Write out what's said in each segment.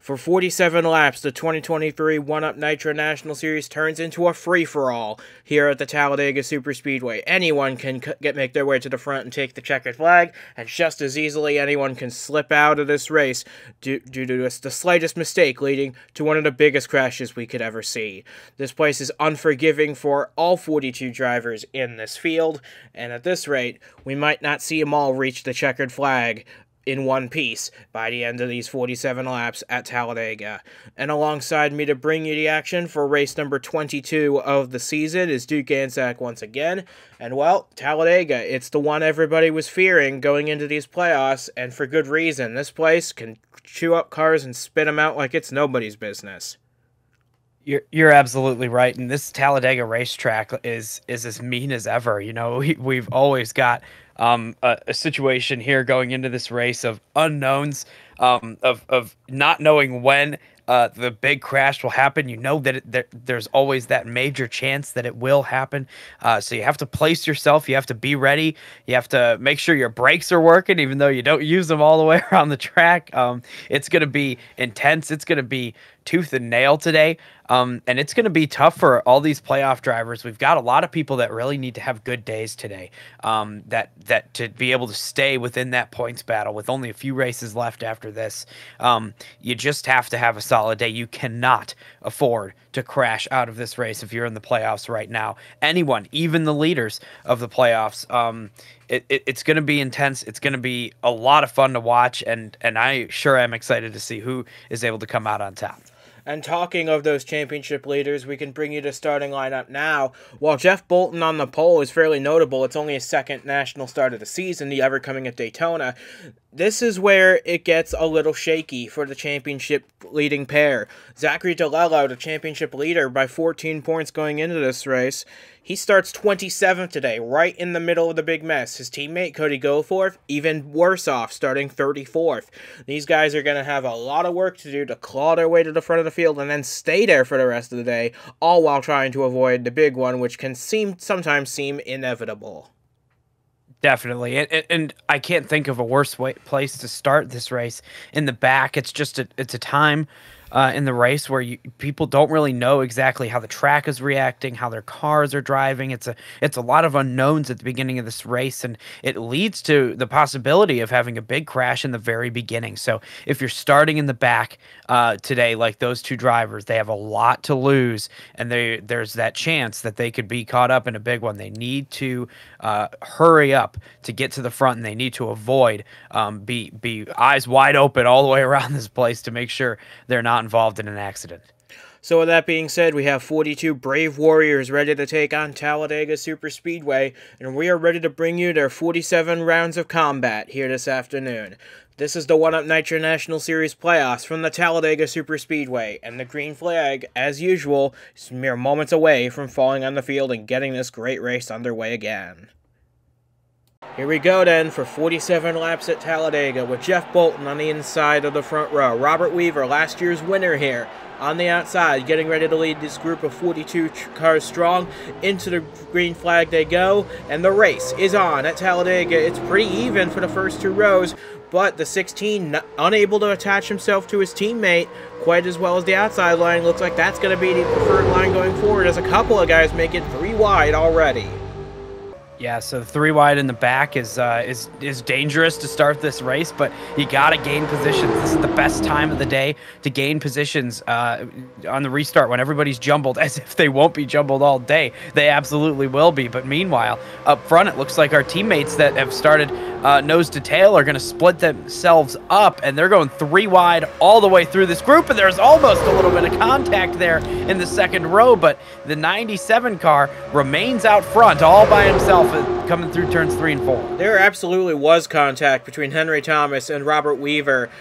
For 47 laps, the 2023 1UP Nitro National Series turns into a free-for-all here at the Talladega Superspeedway. Anyone can make their way to the front and take the checkered flag, and just as easily anyone can slip out of this race due to the slightest mistake leading to one of the biggest crashes we could ever see. This place is unforgiving for all 42 drivers in this field, and at this rate, we might not see them all reach the checkered flag in one piece by the end of these 47 laps at Talladega. And alongside me to bring you the action for race number 22 of the season is Duke Anzac once again. And well, Talladega, it's the one everybody was fearing going into these playoffs, and for good reason. This place can chew up cars and spit them out like it's nobody's business. You're absolutely right, and this Talladega racetrack is as mean as ever. You know, we've always got a situation here going into this race of unknowns, of not knowing when the big crash will happen. You know that there's always that major chance that it will happen. So you have to place yourself. You have to be ready. You have to make sure your brakes are working, even though you don't use them all the way around the track. It's going to be intense. It's going to be tooth and nail today. And it's going to be tough for all these playoff drivers. We've got a lot of people that really need to have good days today. That to be able to stay within that points battle with only a few races left after this, you just have to have a solid day. You cannot afford to crash out of this race if you're in the playoffs right now. Anyone, even the leaders of the playoffs, it's going to be intense. It's going to be a lot of fun to watch, and I sure am excited to see who is able to come out on top. And talking of those championship leaders, we can bring you the starting lineup now. While Jeff Bolton on the pole is fairly notable, it's only his second national start of the season, the ever coming at Daytona. This is where it gets a little shaky for the championship leading pair. Zachary DeLello, the championship leader, by 14 points going into this race. He starts 27th today, right in the middle of the big mess. His teammate, Cody Goforth, even worse off, starting 34th. These guys are going to have a lot of work to do to claw their way to the front of the field and then stay there for the rest of the day, all while trying to avoid the big one, which can sometimes seem inevitable. Definitely, and I can't think of a worse place to start this race. In the back, it's just it's a time in the race where people don't really know exactly how the track is reacting, how their cars are driving. It's a lot of unknowns at the beginning of this race, and it leads to the possibility of having a big crash in the very beginning. So if you're starting in the back today, like those two drivers, they have a lot to lose, and there's that chance that they could be caught up in a big one. They need to hurry up to get to the front, and they need to avoid be eyes wide open all the way around this place to make sure they're not involved in an accident. So with that being said, we have 42 brave warriors ready to take on Talladega Superspeedway, and we are ready to bring you their 47 rounds of combat here this afternoon. This is the 1UP Nitro National Series playoffs from the Talladega Superspeedway, and the green flag, as usual, is mere moments away from falling on the field and getting this great race underway again. Here we go then for 47 laps at Talladega with Jeff Bolton on the inside of the front row. Robert Weaver, last year's winner here, on the outside, getting ready to lead this group of 42 cars strong. Into the green flag they go, and the race is on at Talladega. It's pretty even for the first two rows, but the 16 unable to attach himself to his teammate quite as well as the outside line. Looks like that's going to be the preferred line going forward as a couple of guys make it 3 wide already. Yeah, so 3 wide in the back is dangerous to start this race, but you got to gain positions. This is the best time of the day to gain positions on the restart when everybody's jumbled, as if they won't be jumbled all day. They absolutely will be, but meanwhile, up front, it looks like our teammates that have started nose to tail are going to split themselves up, and they're going 3 wide all the way through this group, and there's almost a little bit of contact there in the second row, but the 97 car remains out front all by himself, coming through turns 3 and 4. There absolutely was contact between Henry Thomas and Robert Weaver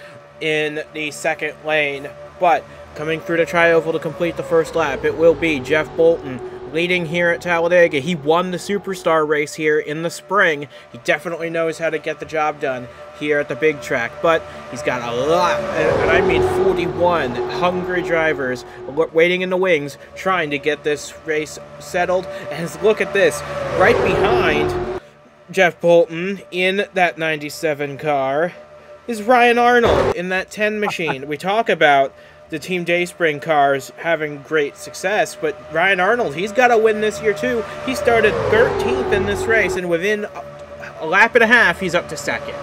in the second lane, but coming through the tri-oval to complete the first lap, it will be Jeff Bolton leading here at Talladega. He won the Superstar race here in the spring. He definitely knows how to get the job done here at the big track, but he's got a lot, and I mean 41 hungry drivers waiting in the wings trying to get this race settled. And look at this, right behind Jeff Bolton in that 97 car is Ryan Arnold in that 10 machine. We talk about the Team Dayspring cars having great success, but Ryan Arnold, he's got to win this year too. He started 13th in this race, and within a lap and a half, he's up to second.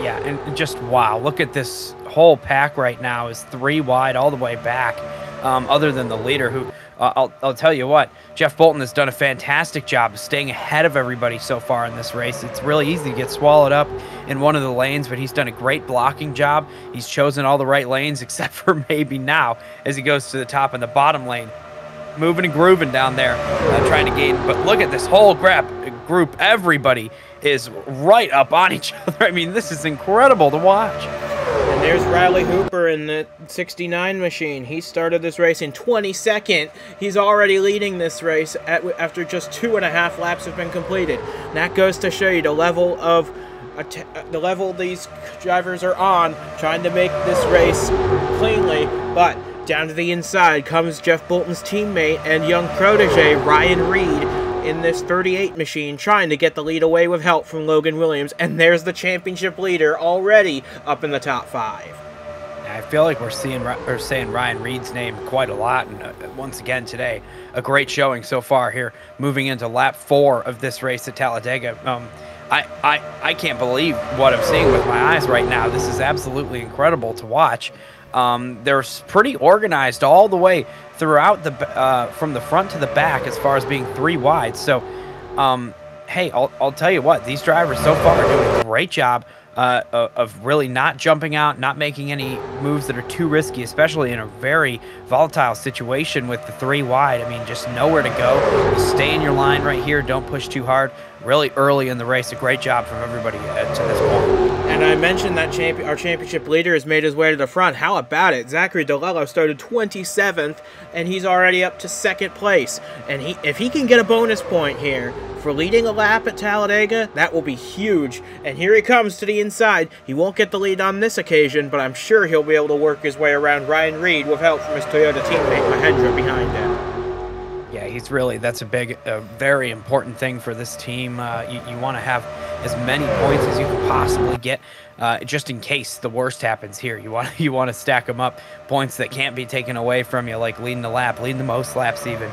Yeah, and just wow, look at this whole pack right now is 3 wide all the way back, other than the leader, who I'll tell you what, Jeff Bolton has done a fantastic job of staying ahead of everybody so far in this race. It's really easy to get swallowed up in one of the lanes, but he's done a great blocking job. He's chosen all the right lanes, except for maybe now as he goes to the top and the bottom lane. Moving and grooving down there, trying to gain. But look at this whole group. Everybody is right up on each other. I mean, this is incredible to watch. And there's Riley Hooper in the 69 machine. He started this race in 22nd. He's already leading this race after just 2.5 laps have been completed. And that goes to show you the level these drivers are on, trying to make this race cleanly. But down to the inside comes Jeff Bolton's teammate and young protege, Ryan Reed, in this 38 machine, trying to get the lead away with help from Logan Williams. And there's the championship leader already up in the top 5. I feel like we're saying Ryan Reed's name quite a lot, and once again today, a great showing so far here, moving into lap 4 of this race at Talladega. I can't believe what I'm seeing with my eyes right now. This is absolutely incredible to watch. They're pretty organized all the way throughout from the front to the back as far as being 3 wide. So, hey, I'll tell you what, these drivers so far are doing a great job of really not jumping out, not making any moves that are too risky, especially in a very volatile situation with the 3 wide. I mean, just nowhere to go. Stay in your line right here. Don't push too hard. Really early in the race, a great job from everybody to this point. And I mentioned that our championship leader has made his way to the front. How about it? Zachary DeLello started 27th, and he's already up to 2nd place. And if he can get a bonus point here for leading a lap at Talladega, that will be huge. And here he comes to the inside. He won't get the lead on this occasion, but I'm sure he'll be able to work his way around Ryan Reed with help from his Toyota teammate Mahendra behind him. Yeah, that's a very important thing for this team. You want to have as many points as you can possibly get, just in case the worst happens here. You want to stack them up, points that can't be taken away from you, like leading the lap, leading the most laps even,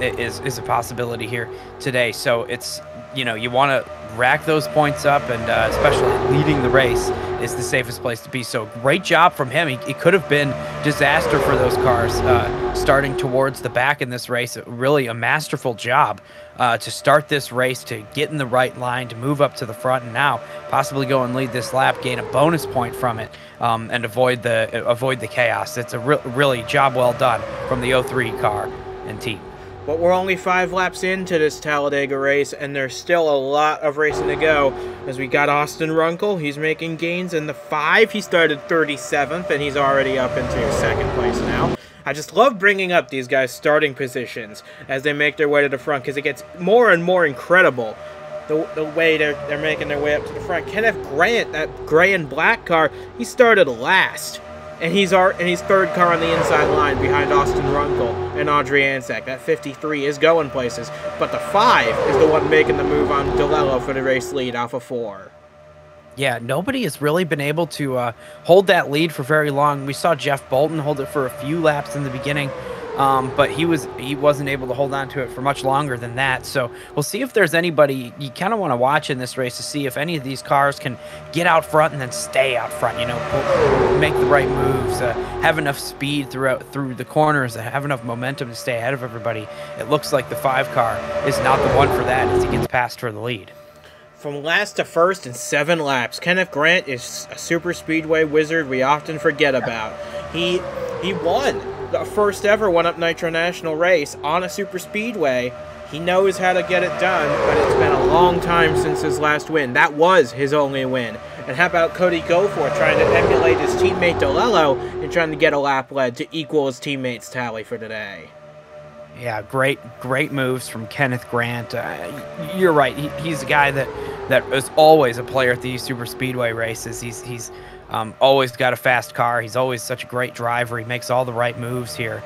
is a possibility here today. So it's, you want to rack those points up, and especially leading the race is the safest place to be. So great job from him. It could have been disaster for those cars starting towards the back in this race. Really a masterful job to start this race, to get in the right line, to move up to the front, and now possibly go and lead this lap, gain a bonus point from it, and avoid the chaos. It's a really job well done from the 03 car and team. But we're only 5 laps into this Talladega race, and there's still a lot of racing to go. As we got Austin Runkle, he's making gains in the 5. He started 37th, and he's already up into 2nd place now. I just love bringing up these guys' starting positions as they make their way to the front, because it gets more and more incredible the way they're making their way up to the front. Kenneth Grant, that gray and black car, he started last. And he's 3rd car on the inside line behind Austin Runkle and Audrey Ansack. That 53 is going places, but the 5 is the one making the move on DeLello for the race lead off of 4. Yeah, nobody has really been able to hold that lead for very long. We saw Jeff Bolton hold it for a few laps in the beginning, but he wasn't able to hold on to it for much longer than that. So we'll see if there's anybody you kind of want to watch in this race to see if any of these cars can get out front and then stay out front, make the right moves, have enough speed through the corners, have enough momentum to stay ahead of everybody. It looks like the 5 car is not the one for that as he gets past for the lead. From last to first in 7 laps, Kenneth Grant is a Superspeedway wizard we often forget about. He won the first ever one-up Nitro National race on a Superspeedway. He knows how to get it done, but it's been a long time since his last win. That was his only win. And how about Cody Goforth trying to emulate his teammate DeLello and trying to get a lap lead to equal his teammate's tally for today? Yeah, great moves from Kenneth Grant. You're right. He's a guy that is always a player at these Superspeedway races. He's always got a fast car. He's always such a great driver. He makes all the right moves here.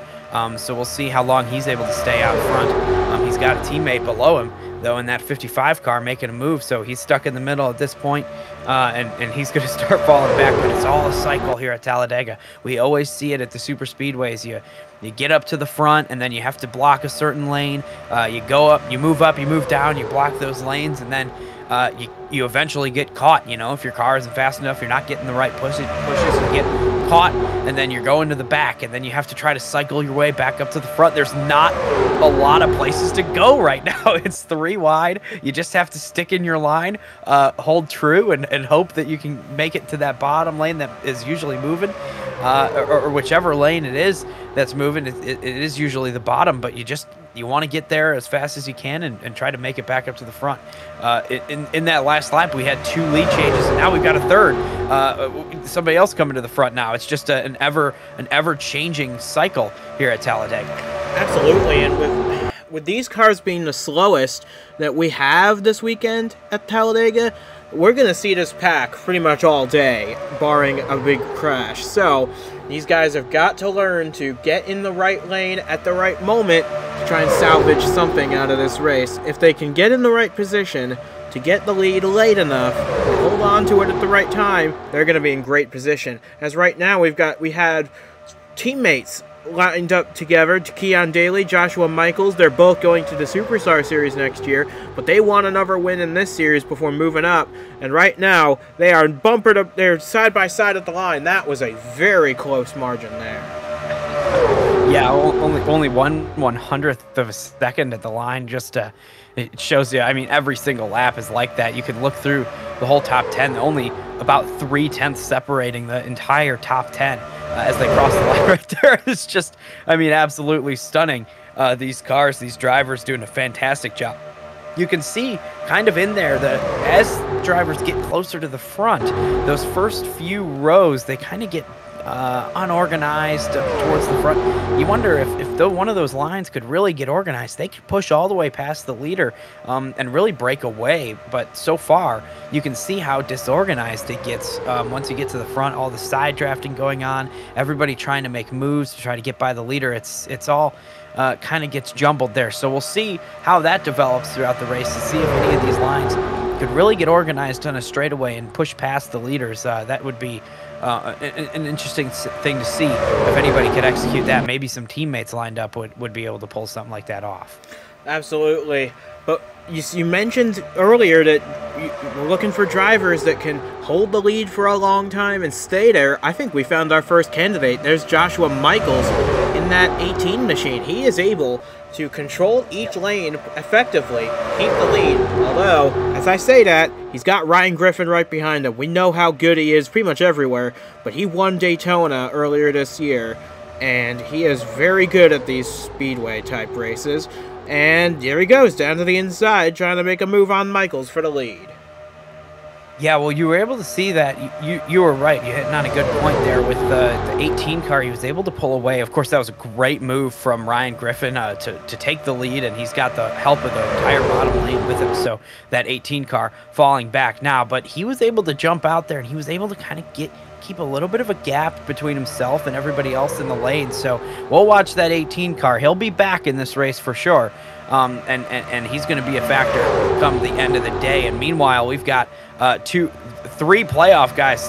So we'll see how long he's able to stay out front. He's got a teammate below him though, in that 55 car making a move, so he's stuck in the middle at this point, and he's going to start falling back, but it's all a cycle here at Talladega. We always see it at the super speedways. You get up to the front, and then you have to block a certain lane. You go up, you move down, you block those lanes, and then you eventually get caught. You know, if your car isn't fast enough, you're not getting the right pushes, you get caught, and then you're going to the back, and then you have to try to cycle your way back up to the front. There's not a lot of places to go right now. It's 3 wide. You just have to stick in your line, hold true, and hope that you can make it to that bottom lane that is usually moving, or whichever lane it is that's moving. It is usually the bottom, but you want to get there as fast as you can and try to make it back up to the front. In that last lap, we had 2 lead changes, and now we've got a third. Somebody else coming to the front now. It's just an ever-changing cycle here at Talladega. Absolutely, and with these cars being the slowest that we have this weekend at Talladega, we're going to see this pack pretty much all day, barring a big crash. So these guys have got to learn to get in the right lane at the right moment to try and salvage something out of this race. If they can get in the right position to get the lead late enough, hold on to it at the right time, they're going to be in great position. As right now, we had teammates lined up together, Keon Daly, Joshua Michaels. They're both going to the Superstar Series next year, but they want another win in this series before moving up. And right now, they are bumpered up. They're side by side at the line. That was a very close margin there. Yeah, only 1/100th of a second at the line. Just it shows you. I mean, every single lap is like that. You can look through the whole top 10. Only about 3/10 separating the entire top 10 as they cross the line right there. It's just, I mean, absolutely stunning. These cars, these drivers doing a fantastic job. You can see kind of in there that as drivers get closer to the front, those first few rows, they kind of get unorganized towards the front. You wonder if one of those lines could really get organized, they could push all the way past the leader and really break away. But so far, you can see how disorganized it gets once you get to the front. All the side drafting going on, everybody trying to make moves to try to get by the leader. It's all kind of gets jumbled there. So we'll see how that develops throughout the race to see if any of these lines could really get organized on a straightaway and push past the leaders. That would be an interesting thing to see if anybody could execute that. Maybe some teammates lined up would be able to pull something like that off. Absolutely. But you mentioned earlier that we're looking for drivers that can hold the lead for a long time and stay there. I think we found our first candidate. There's Joshua Michaels in that 18 machine. He is able to control each lane effectively, keep the lead. Although, as I say that, he's got Ryan Griffin right behind him. We know how good he is pretty much everywhere, but he won Daytona earlier this year, and he is very good at these speedway type races. And there he goes, down to the inside, trying to make a move on Michaels for the lead. Yeah, well, you were able to see that. You were right. You hit on a good point there with the 18 car. He was able to pull away. Of course, that was a great move from Ryan Griffin to take the lead, and he's got the help of the entire bottom lane with him. So that 18 car falling back now, but he was able to jump out there, and he was able to kind of keep a little bit of a gap between himself and everybody else in the lane. So we'll watch that 18 car. He'll be back in this race for sure. And he's going to be a factor come the end of the day. And meanwhile, we've got 3 playoff guys,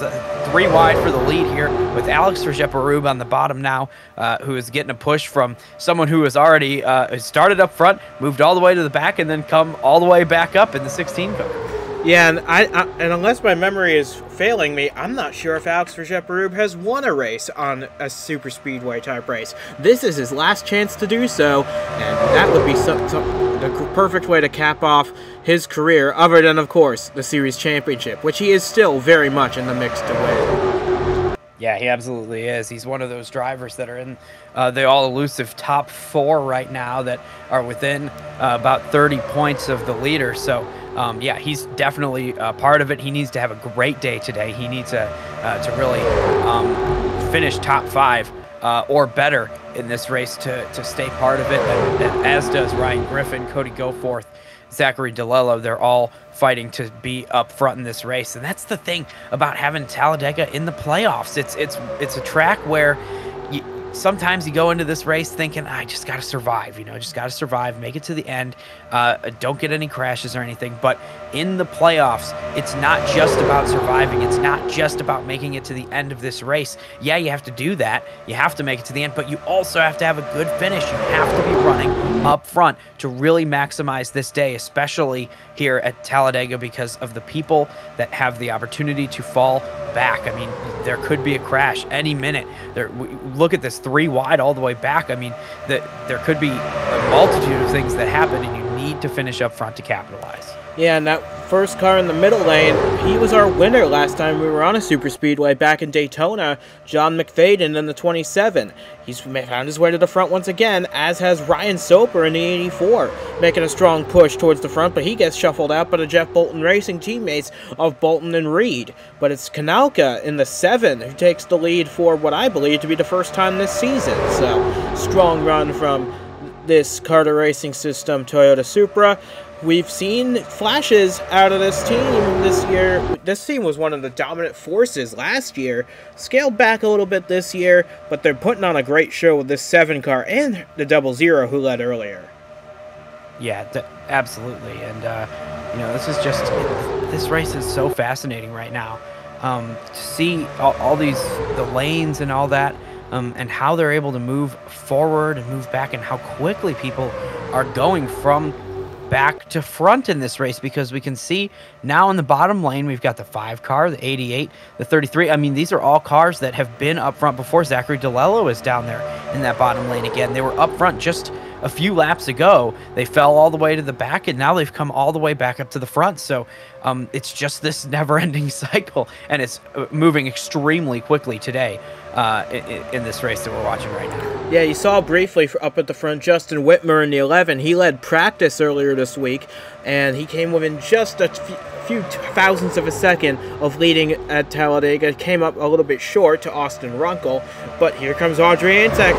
3 wide for the lead here with Alex Verjeperub on the bottom now, who is getting a push from someone who has already started up front, moved all the way to the back, and then come all the way back up in the 16 car. Yeah, and unless my memory is failing me, I'm not sure if Alex Verjeperub has won a race on a super speedway type race. This is his last chance to do so, and that would be the perfect way to cap off his career, other than, of course, the series championship, which he is still very much in the mix to win. Yeah, he absolutely is. He's one of those drivers that are in the all-elusive top 4 right now that are within about 30 points of the leader. So, yeah, he's definitely part of it. He needs to have a great day today. He needs to really finish top 5 or better in this race to stay part of it, and as does Ryan Griffin, Cody Goforth, Zachary DeLello. They're all fighting to be up front in this race, and that's the thing about having Talladega in the playoffs. It's a track where sometimes you go into this race thinking, I just got to survive, you know, just got to survive, make it to the end, don't get any crashes or anything. But in the playoffs, it's not just about surviving. It's not just about making it to the end of this race. Yeah, you have to do that. You have to make it to the end, but you also have to have a good finish. You have to be running up front to really maximize this day, especially here at Talladega, because of the people that have the opportunity to fall back. I mean, there could be a crash any minute. Look at this, 3 wide all the way back. I mean, there could be a multitude of things that happen, and you need to finish up front to capitalize. Yeah, and that first car in the middle lane, he was our winner last time we were on a Superspeedway back in Daytona, John McFadden in the 27. He's found his way to the front once again, as has Ryan Soper in the 84, making a strong push towards the front, but he gets shuffled out by the Jeff Bolton Racing teammates of Bolton and Reed. But it's Kanalka in the 7 who takes the lead for what I believe to be the first time this season. So, strong run from this Carter Racing System Toyota Supra. We've seen flashes out of this team this year. This team was one of the dominant forces last year. Scaled back a little bit this year, but they're putting on a great show with this 7 car and the 00 who led earlier. Yeah, absolutely. And, you know, this race is so fascinating right now. To see all the lanes and all that, and how they're able to move forward and move back, and how quickly people are going from back to front in this race, because we can see now in the bottom lane we've got the 5 car, the 88, the 33. I mean, these are all cars that have been up front before. Zachary DeLello is down there in that bottom lane again. They were up front just a few laps ago. They fell all the way to the back, and now they've come all the way back up to the front. So it's just this never-ending cycle, and it's moving extremely quickly today in this race that we're watching right now. Yeah, you saw briefly up at the front Justin Whitmer in the 11. He led practice earlier this week, and he came within just a few thousandths of a second of leading at Talladega. Came up a little bit short to Austin Runkle, but here comes Audrey Antek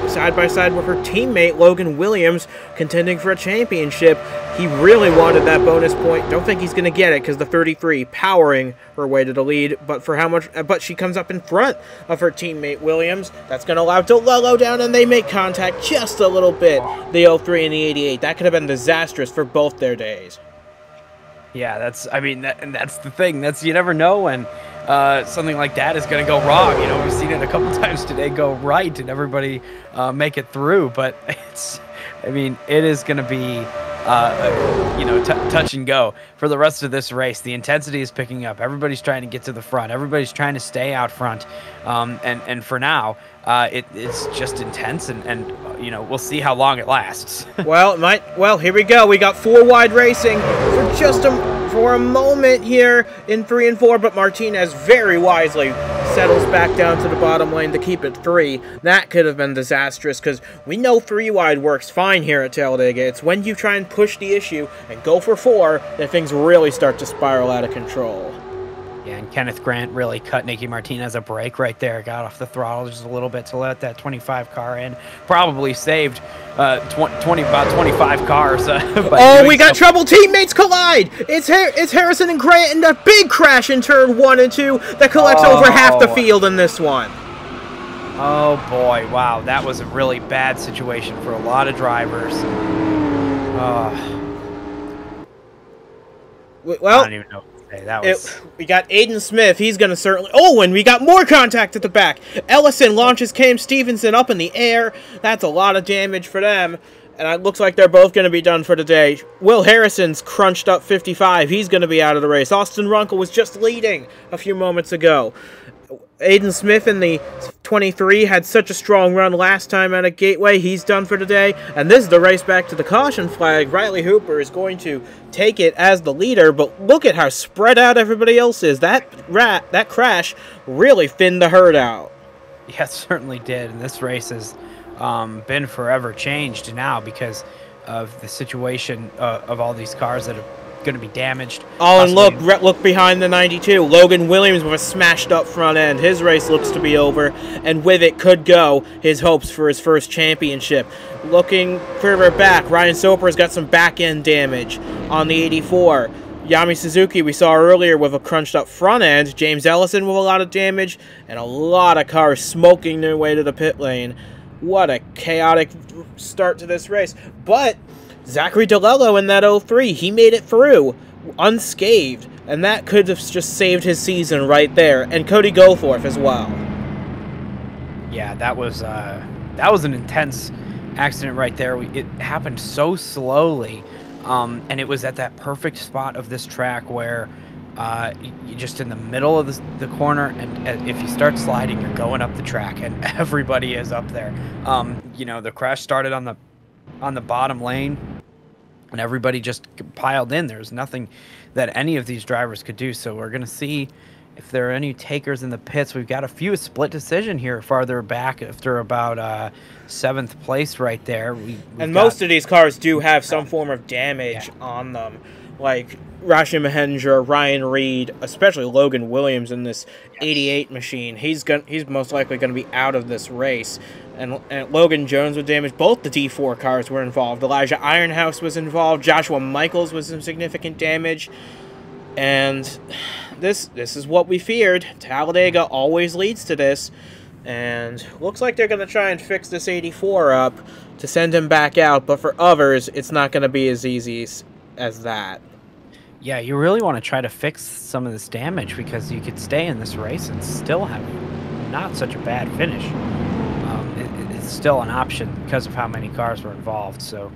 side by side with her teammate Logan Williams, contending for a championship. He really wanted that bonus point. Don't think he's going to get it, because the 33 powering her way to the lead, but for how much? But she comes up in front of her teammate Williams. That's going to allow DeLello down, and they make contact just a little bit. The 03 and the 88. That could have been disastrous for both their days. Yeah, and that's the thing. You never know when something like that is going to go wrong. You know, we've seen it a couple times today go right, and everybody make it through. But it is going to be touch and go for the rest of this race. The intensity is picking up. Everybody's trying to get to the front. Everybody's trying to stay out front. And for now, it's just intense, and you know, we'll see how long it lasts. Well, here we go. We got 4 wide racing for a moment here in 3 and 4, but Martinez very wisely settles back down to the bottom lane to keep it 3. That could have been disastrous, because we know 3 wide works fine here at Talladega. It's when you try and push the issue and go for 4 that things really start to spiral out of control. Yeah, and Kenneth Grant really cut Nicky Martinez a break right there. Got off the throttle just a little bit to let that 25 car in. Probably saved about 25 cars. Oh, we got trouble. Teammates collide. It's Harrison and Grant in a big crash in turn 1 and 2 that collects over half the field in this one. Oh, boy. Wow, that was a really bad situation for a lot of drivers. Well, I don't even know. We got Aiden Smith. He's going to certainly... Oh, and we got more contact at the back. Ellison launches Cam Stevenson up in the air. That's a lot of damage for them. And it looks like they're both going to be done for the day. Will Harrison's crunched up 55. He's going to be out of the race. Austin Runkle was just leading a few moments ago. Aiden Smith in the 23 had such a strong run last time out of Gateway. He's done for today. And this is the race back to the caution flag. Riley Hooper is going to take it as the leader, but look at how spread out everybody else is. That crash really thinned the herd out. Yeah, it certainly did. And this race has been forever changed now because of the situation of all these cars that are going to be damaged. Oh, and look behind the 92. Logan Williams with a smashed up front end. His race looks to be over, and with it could go his hopes for his first championship. Looking further back, Ryan Soper's got some back end damage on the 84. Yami Suzuki we saw earlier with a crunched up front end, James Ellison with a lot of damage, and a lot of cars smoking their way to the pit lane. What a chaotic start to this race. But Zachary DeLello in that 03, he made it through unscathed, and that could have just saved his season right there, and Cody Goforth as well. Yeah, that was an intense accident right there. It happened so slowly, and it was at that perfect spot of this track where you're just in the middle of the corner, and if you start sliding, you're going up the track, and everybody is up there. You know, the crash started on the bottom lane, and everybody just piled in. There's nothing that any of these drivers could do, so we're going to see if there are any takers in the pits. We've got a few split decision here farther back after about 7th place right there. And most of these cars do have some form of damage on them, like Rashi Mahendra, Ryan Reed, especially Logan Williams in this 88 machine. He's most likely going to be out of this race. And Logan Jones with damage. Both the D4 cars were involved. Elijah Ironhouse was involved. Joshua Michaels was some significant damage. And this is what we feared. Talladega always leads to this. And looks like they're going to try and fix this 84 up to send him back out. But for others, it's not going to be as easy as that. Yeah, you really want to try to fix some of this damage, because you could stay in this race and still have not such a bad finish. It's still an option because of how many cars were involved. So,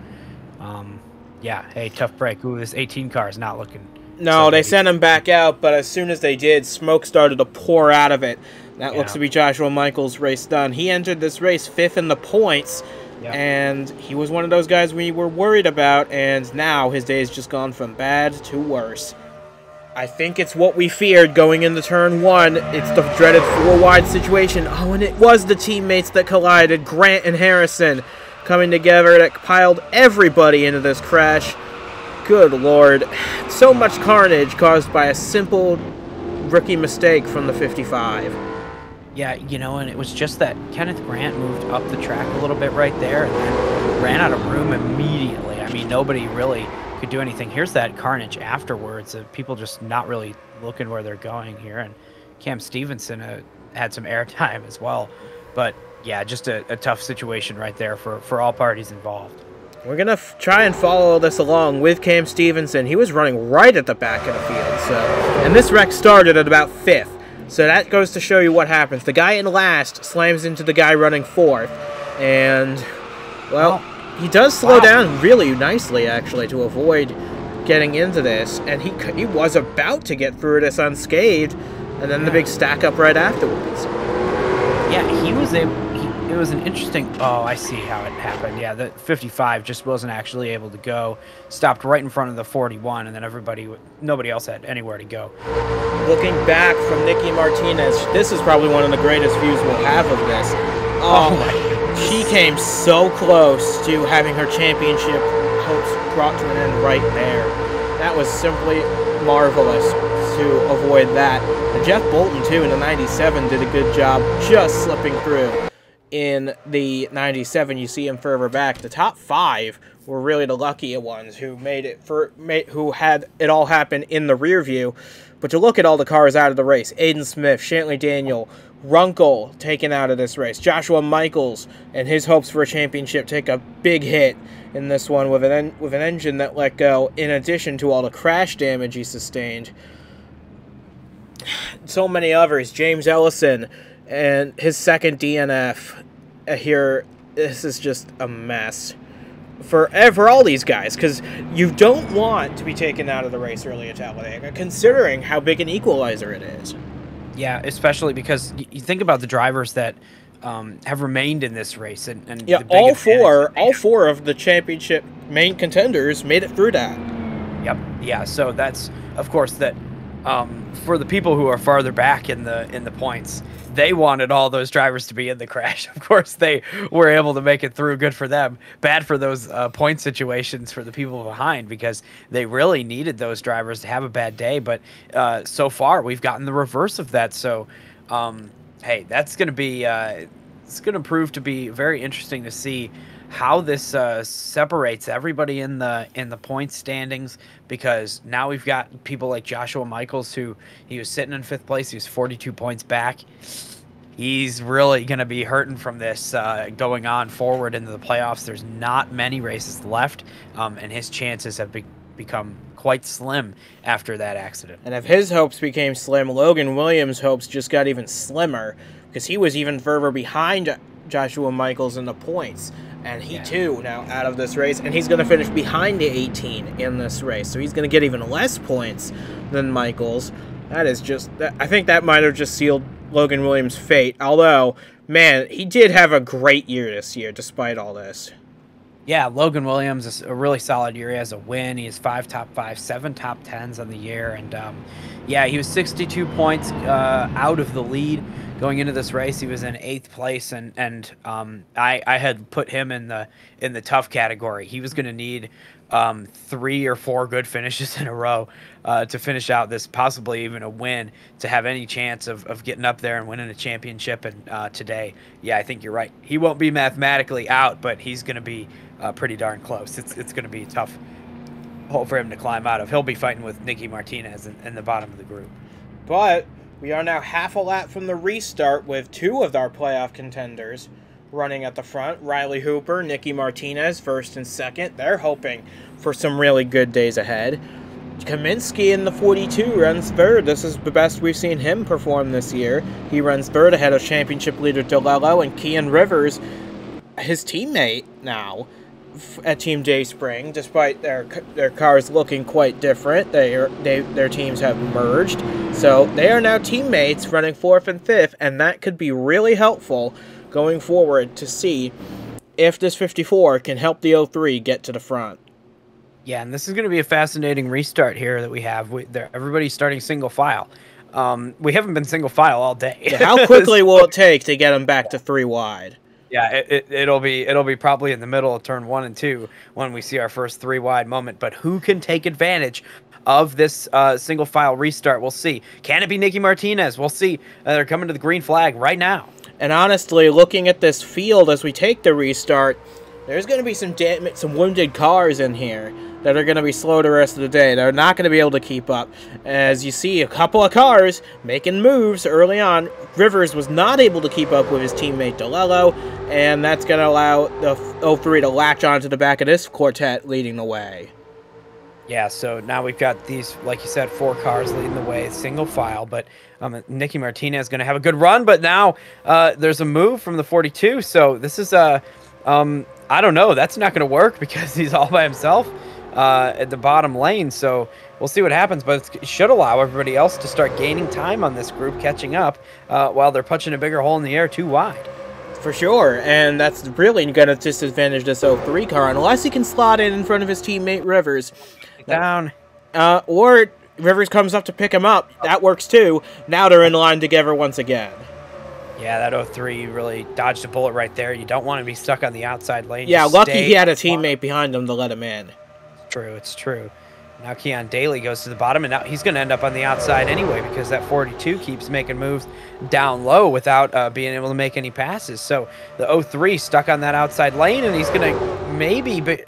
yeah, hey, tough break. Ooh, this 18 car is not looking... No, they sent him back out, but as soon as they did, smoke started to pour out of it. That looks to be Joshua Michaels' race done. He entered this race 5th in the points, and he was one of those guys we were worried about, and now his day has just gone from bad to worse. I think it's what we feared going into turn 1. It's the dreaded 4-wide situation. Oh, and it was the teammates that collided, Grant and Harrison, coming together that piled everybody into this crash. Good Lord. So much carnage caused by a simple rookie mistake from the 55. Yeah, you know, and it was just that Kenneth Grant moved up the track a little bit right there and then ran out of room immediately. I mean, nobody really could do anything. Here's that carnage afterwards of people just not really looking where they're going here. And Cam Stevenson had some airtime as well. But, yeah, just a tough situation right there for all parties involved. We're going to try and follow this along with Cam Stevenson. He was running right at the back of the field. And this wreck started at about 5th. So that goes to show you what happens. The guy in last slams into the guy running 4th. And, well, he does slow down really nicely, actually, to avoid getting into this. And he was about to get through this unscathed. And then the big stack up right afterwards. Yeah, he was able... It was an interesting... Oh, I see how it happened. Yeah, the 55 just wasn't actually able to go. Stopped right in front of the 41, and then nobody else had anywhere to go. Looking back from Nicky Martinez, this is probably one of the greatest views we'll have of this. Oh my! She came so close to having her championship hopes brought to an end right there. That was simply marvelous to avoid that. And Jeff Bolton, too, in the 97 did a good job just slipping through. In the 97, you see him further back. The top 5 were really the lucky ones who who had it all happen in the rear view. But to look at all the cars out of the race: Aiden Smith, Shantley Daniel, Runkle taken out of this race. Joshua Michaels and his hopes for a championship take a big hit in this one with an engine that let go. In addition to all the crash damage he sustained, so many others. James Ellison and his second DNF here. This is just a mess for all these guys, because you don't want to be taken out of the race early at Talladega, considering how big an equalizer it is. Yeah, especially because you think about the drivers that have remained in this race, and yeah, all four of the championship main contenders made it through that. Yep. Yeah. So that's, of course, that for the people who are farther back in the points, they wanted all those drivers to be in the crash. Of course, they were able to make it through. Good for them. Bad for those point situations for the people behind, because they really needed those drivers to have a bad day. But so far, we've gotten the reverse of that. So, hey, that's going to be it's going to prove to be very interesting to see how this separates everybody in the point standings, because now we've got people like Joshua Michaels, who he was sitting in 5th place. He was 42 points back. He's really going to be hurting from this going on forward into the playoffs. There's not many races left, and his chances have become quite slim after that accident. And if his hopes became slim, Logan Williams' hopes just got even slimmer, because he was even further behind Joshua Michaels in the points. And he, too, now out of this race. And he's going to finish behind the 18 in this race. So he's going to get even less points than Michaels. That is just... I think that might have just sealed Logan Williams' fate. Although, man, he did have a great year this year, despite all this. Yeah, Logan Williams is a really solid year. He has a win. He has 5 top 5, 7 top 10s on the year. And, yeah, he was 62 points out of the lead. Going into this race, he was in 8th place, and I had put him in the tough category. He was going to need 3 or 4 good finishes in a row to finish out this, possibly even a win, to have any chance of getting up there and winning a championship. And today, yeah, I think you're right. He won't be mathematically out, but he's going to be pretty darn close. It's going to be a tough hole for him to climb out of. He'll be fighting with Nicky Martinez in the bottom of the group. But we are now half a lap from the restart with 2 of our playoff contenders running at the front. Riley Hooper, Nicky Martinez, 1st and 2nd. They're hoping for some really good days ahead. Kaminsky in the 42 runs 3rd. This is the best we've seen him perform this year. He runs 3rd ahead of championship leader DeLello, and Kian Rivers, his teammate now at Team Dayspring, despite their cars looking quite different. Their teams have merged, so they are now teammates running 4th and 5th, and that could be really helpful going forward to see if this 54 can help the 03 get to the front. Yeah, and this is going to be a fascinating restart here that we have. Everybody's starting single file. We haven't been single file all day. Yeah, how quickly will it take to get them back to 3 wide? Yeah, it'll be probably in the middle of turn 1 and 2 when we see our first 3 wide moment. But who can take advantage of this single file restart? We'll see. Can it be Nicky Martinez? We'll see. They're coming to the green flag right now. And honestly, looking at this field as we take the restart, there's going to be some wounded cars in here that are going to be slow the rest of the day. They're not going to be able to keep up. As you see, a couple of cars making moves early on. Rivers was not able to keep up with his teammate DeLello, and that's going to allow the 03 to latch onto the back of this quartet leading the way. Yeah, so now we've got these, like you said, 4 cars leading the way, single file, but Nicky Martinez is going to have a good run, but now there's a move from the 42, so this is I don't know, that's not going to work because he's all by himself at the bottom lane, so we'll see what happens, but it should allow everybody else to start gaining time on this group, catching up while they're punching a bigger hole in the air too wide. For sure, and that's really going to disadvantage this 03 car, unless he can slot in front of his teammate Rivers. Down. Or Rivers comes up to pick him up. That works too. Now they're in line together once again. Yeah, that 03 really dodged a bullet right there. You don't want to be stuck on the outside lane. Yeah, lucky he had a teammate behind him to let him in. It's true. Now Keon Daly goes to the bottom, and now he's going to end up on the outside anyway because that 42 keeps making moves down low without being able to make any passes. So the 03 stuck on that outside lane, and he's going to maybe... But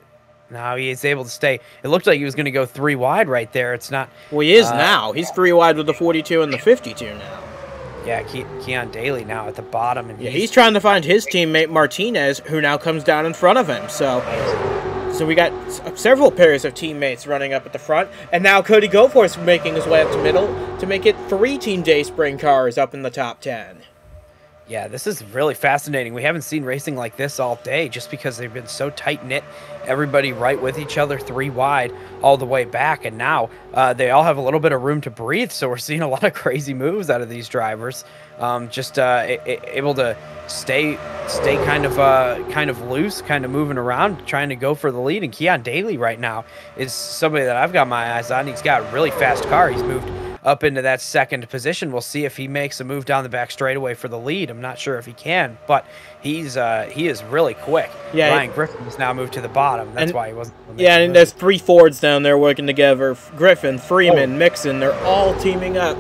no, he is able to stay. It looked like he was going to go 3 wide right there. It's not... Well, he is now. He's 3 wide with the 42 and the 52 now. Yeah, Keon Daly now at the bottom. And yeah, he's trying to find his teammate Martinez, who now comes down in front of him. So we got several pairs of teammates running up at the front. And now Cody Goforth making his way up to middle to make it 3 Team Dayspring cars up in the top 10. Yeah, this is really fascinating. We haven't seen racing like this all day just because they've been so tight-knit. Everybody right with each other, 3 wide all the way back. And now they all have a little bit of room to breathe. So we're seeing a lot of crazy moves out of these drivers. Just able to stay kind of loose, kind of moving around, trying to go for the lead. And Keon Daly right now is somebody that I've got my eyes on. He's got a really fast car. He's moved up into that 2nd position. We'll see if he makes a move down the back straightaway for the lead. I'm not sure if he can, but he is really quick. Yeah, Ryan Griffin has now moved to the bottom. That's why he wasn't. Yeah, and there's 3 Fords down there working together. Griffin, Freeman, Mixon, they're all teaming up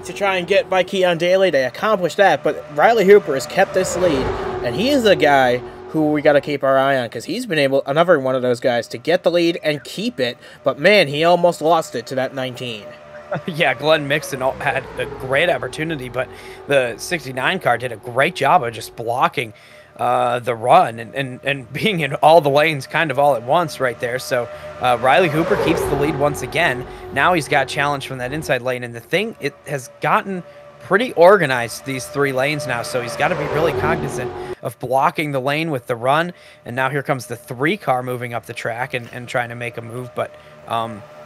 to try and get by Keon Daly. They accomplished that, but Riley Hooper has kept this lead, and he is a guy who we got to keep our eye on, because he's been able, another one of those guys, to get the lead and keep it, but man, he almost lost it to that 19. Yeah, Glenn Mixon had a great opportunity, but the 69 car did a great job of just blocking the run and being in all the lanes kind of all at once right there. So Riley Hooper keeps the lead once again. Now he's got challenge from that inside lane, and the thing, it has gotten pretty organized, these 3 lanes now, so he's got to be really cognizant of blocking the lane with the run. And now here comes the 3 car moving up the track and trying to make a move. But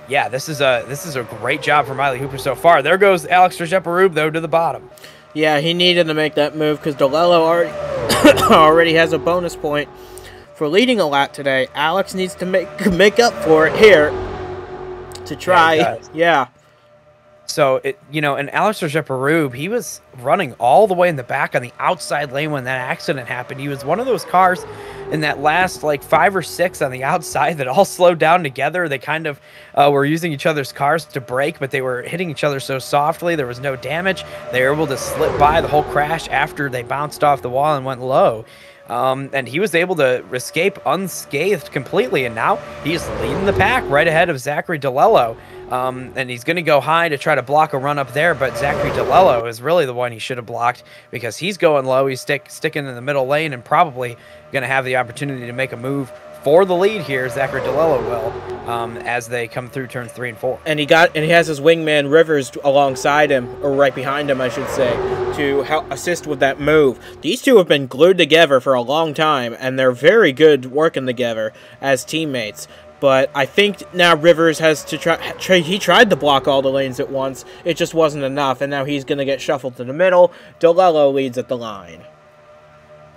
yeah, this is a great job from Riley Hooper so far. There goes Alex Rejeparub, though, to the bottom. Yeah, he needed to make that move because DeLello already has a bonus point for leading a lap today. Alex needs to make up for it here to try. Yeah. So, and Alex Rejeparub, he was running all the way in the back on the outside lane when that accident happened. He was one of those cars in that last, like, 5 or 6 on the outside that all slowed down together. They kind of were using each other's cars to brake, but they were hitting each other so softly. There was no damage. They were able to slip by the whole crash after they bounced off the wall and went low. And he was able to escape unscathed completely, and now he's leading the pack right ahead of Zachary DeLello. And he's going to go high to try to block a run up there, but Zachary DeLello is really the one he should have blocked, because he's going low. He's sticking in the middle lane and probably going to have the opportunity to make a move for the lead here. Zachary DeLello will, as they come through turns 3 and 4. And he has his wingman Rivers alongside him, or right behind him, I should say, to help assist with that move. These two have been glued together for a long time, and they're very good working together as teammates. But I think now Rivers has to try. He tried to block all the lanes at once. It just wasn't enough, and now he's going to get shuffled to the middle. DeLello leads at the line.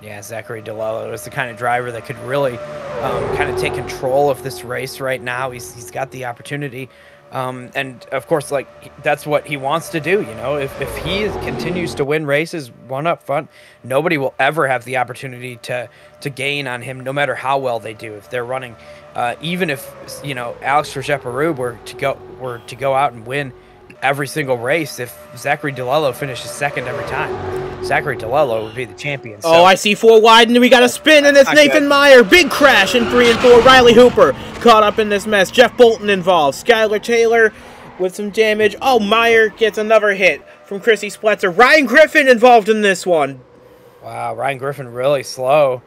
Yeah, Zachary DeLello is the kind of driver that could really kind of take control of this race right now. He's got the opportunity. And, of course, like, that's what he wants to do, If he continues to win races, one up front, nobody will ever have the opportunity to gain on him, no matter how well they do. If they're running, even if, Alex Rejeparub were to go out and win every single race, if Zachary DeLello finishes second every time, Zachary DeLello would be the champion. So. Oh, I see 4 wide, and we got a spin, and it's Nathan Meyer. Big crash in 3 and 4. Riley Hooper caught up in this mess. Jeff Bolton involved. Skylar Taylor with some damage. Oh, Meyer gets another hit from Chrissy Spletzer. Ryan Griffin involved in this one. Wow, Ryan Griffin really slow.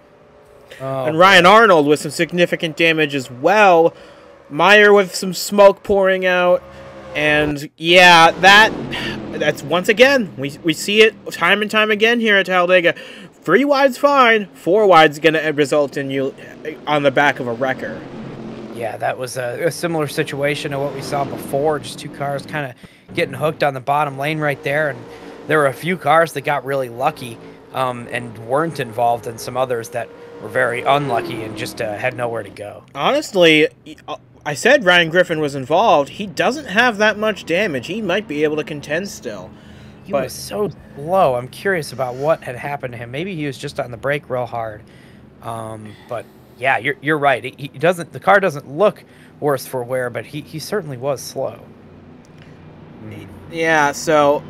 Oh, and Ryan Arnold with some significant damage as well. Meyer with some smoke pouring out. And yeah, that's once again, we see it time and time again here at Talladega. 3 wide's fine, 4 wide's going to result in you on the back of a wrecker. Yeah, that was a similar situation to what we saw before. Just 2 cars kind of getting hooked on the bottom lane right there. And there were a few cars that got really lucky and weren't involved, and some others that were very unlucky and just had nowhere to go. Honestly, I said Ryan Griffin was involved. He doesn't have that much damage. He might be able to contend still. He was so low. I'm curious about what had happened to him. Maybe he was just on the brake real hard. But yeah, you're right. He doesn't. The car doesn't look worse for wear, but he certainly was slow. Yeah. So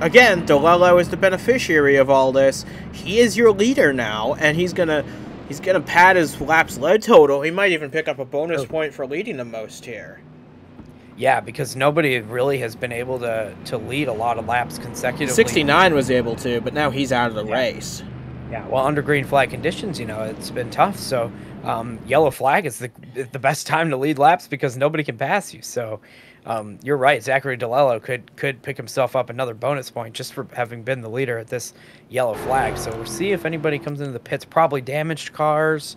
again, DeLello is the beneficiary of all this. He is your leader now, and he's gonna pad his laps led total. He might even pick up a bonus point for leading the most here. Yeah, because nobody really has been able to lead a lot of laps consecutively. 69 was able to, but now he's out of the race. Yeah, well, under green flag conditions, it's been tough. So yellow flag is the best time to lead laps because nobody can pass you. So you're right. Zachary DeLello could pick himself up another bonus point just for having been the leader at this yellow flag. So we'll see if anybody comes into the pits. Probably damaged cars.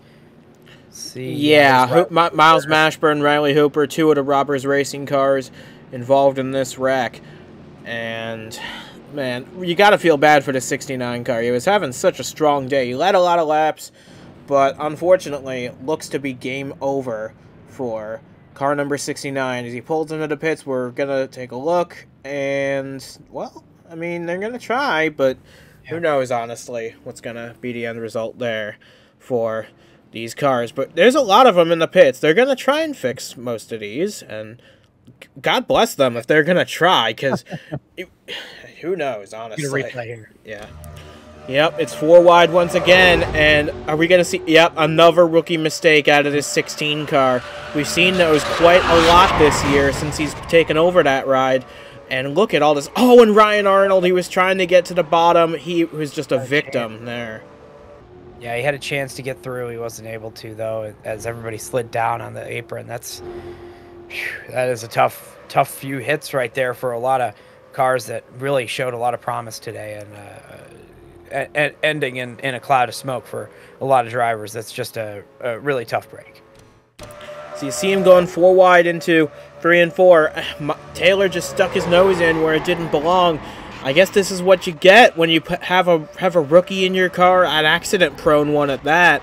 See. Yeah, Miles Mashburn, Riley Hooper, 2 of the Robbers Racing cars involved in this wreck. And, man, you got to feel bad for the 69 car. He was having such a strong day. He led a lot of laps, but unfortunately, it looks to be game over for car number 69. As he pulls into the pits, we're going to take a look. And, well, I mean, they're going to try, but who knows, honestly, what's going to be the end result there for these cars. But there's a lot of them in the pits. They're going to try and fix most of these, and God bless them if they're going to try, because who knows, honestly. Get a replay here. Yeah. Yep, it's 4 wide once again, and are we going to see, yep, another rookie mistake out of this 16 car. We've seen those quite a lot this year since he's taken over that ride. And look at all this. Oh, and Ryan Arnold, he was trying to get to the bottom. He was just a victim there. Yeah, he had a chance to get through. He wasn't able to, though, as everybody slid down on the apron. That is a tough few hits right there for a lot of cars that really showed a lot of promise today, and ending in a cloud of smoke for a lot of drivers. That's just a really tough break. So you see him going 4 wide into 3 and 4. Taylor just stuck his nose in where it didn't belong. I guess this is what you get when you have a rookie in your car, an accident-prone one at that,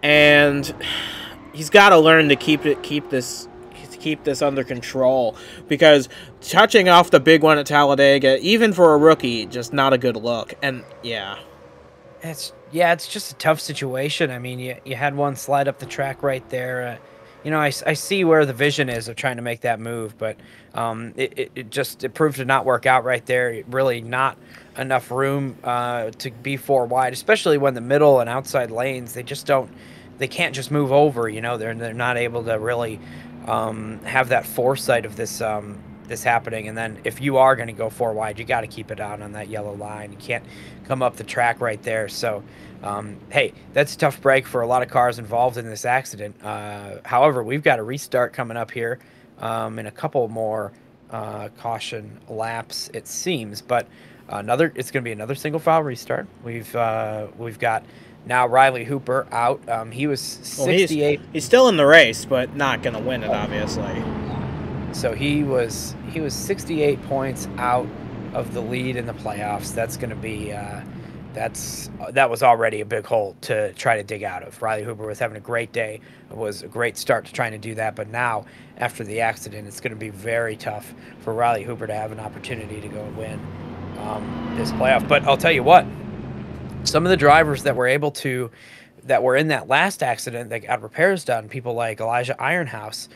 and he's got to learn to keep this under control, because touching off the big one at Talladega, even for a rookie, just not a good look. And yeah, it's just a tough situation. I mean, you had one slide up the track right there. You know, I see where the vision is of trying to make that move, but it proved to not work out right there. Really not enough room to be 4 wide, especially when the middle and outside lanes, they can't just move over. You know, they're not able to really have that foresight of this happening. And then if you are going to go 4 wide, you got to keep it out on that yellow line. You can't come up the track right there. So hey, that's a tough break for a lot of cars involved in this accident. However, we've got a restart coming up here in a couple more caution laps, it seems. But it's going to be another single file restart. We've got now Riley Hooper out. He was 68. Well, he's still in the race, but not going to win it, obviously. So he was 68 points out of the lead in the playoffs. That's going to be that was already a big hole to try to dig out of. Riley Hooper was having a great day. It was a great start to trying to do that, but now after the accident, it's going to be very tough for Riley Hooper to have an opportunity to go and win this playoff. But I'll tell you what, some of the drivers that were in that last accident that got repairs done, people like Elijah Ironhouse,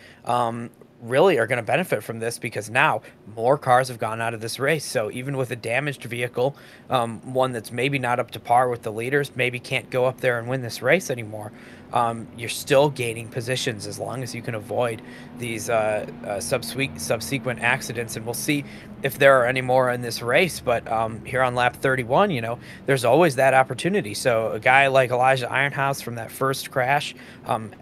really are going to benefit from this, because now more cars have gone out of this race. So even with a damaged vehicle, one that's maybe not up to par with the leaders, maybe can't go up there and win this race anymore, you're still gaining positions as long as you can avoid these subsequent accidents. And we'll see if there are any more in this race. But here on lap 31, you know, there's always that opportunity. So a guy like Elijah Ironhouse from that first crash,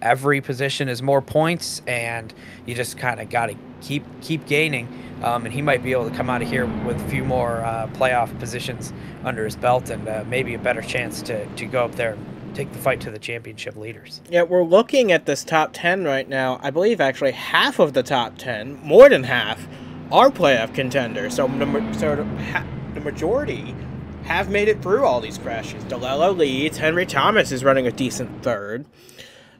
every position is more points, and you just kind of got to keep gaining. And he might be able to come out of here with a few more playoff positions under his belt, and maybe a better chance to go up there and take the fight to the championship leaders. Yeah, we're looking at this top 10 right now. I believe actually half of the top 10, more than half, are playoff contenders. So the majority have made it through all these crashes. DeLello leads. Henry Thomas is running a decent third.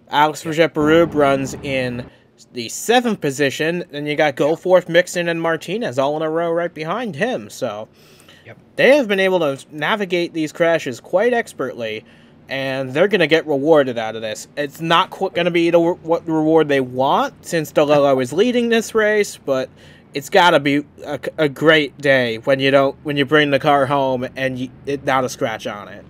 Alex Vergette-Barube runs in the 7th position. Then you got Goforth, Mixon, and Martinez all in a row right behind him. So they have been able to navigate these crashes quite expertly, and they're going to get rewarded out of this. It's not going to be what reward they want, since DeLello is leading this race, but it's got to be a great day when you bring the car home and not a scratch on it.